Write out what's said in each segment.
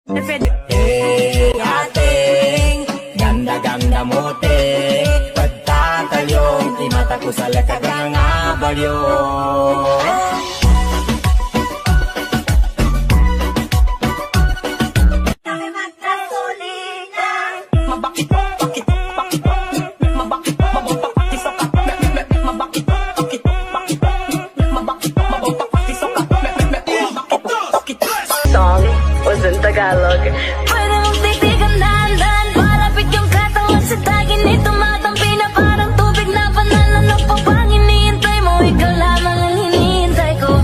Hey, ating ganda-ganda mote pagtatayong di mata ko sa lakad ng abalyo. Song was in Tagalog. Pwede mong titigan dahan-dahan Palapit yung katawan sa tagin nito matampi na parang tubig na banal. Ano pa bang hinihintay mo? Ikaw lamang ang hinihintay ko.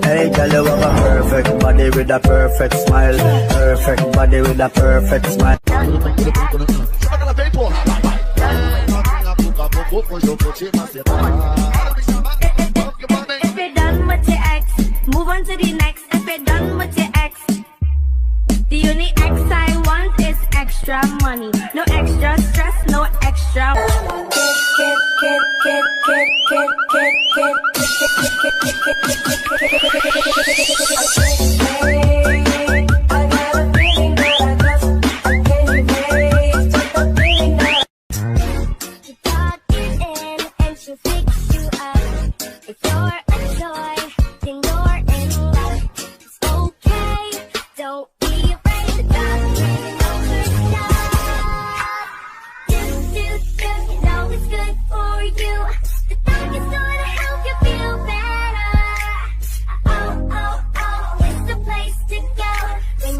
Hey, girl, you have a perfect body with a perfect smile. Perfect body with a perfect smile. If you're done with your ex, move on to the next. If you're done with your ex, the only ex I want is extra money. No extra stress, no extra.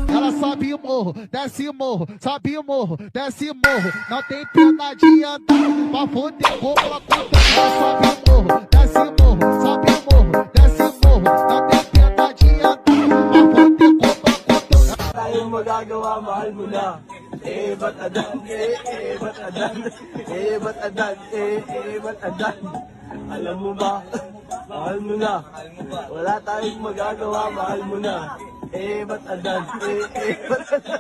Ela sobe o morro, desce o morro, sobe o morro, desce o morro. Não tem pena de andar, pra foder como ela conta. Sobe o morro, desce o morro, sobe o morro, desce o morro. Não tem pena de andar, pra foder como ela conta. Tayong magagawa, mahal mo na. Ba't adan, ba't adan, ba't adan, ba't adan. Alam mo ba, mahal mo na. Wala tayong magagawa, mahal mo na. Ba't adan, ba't adan.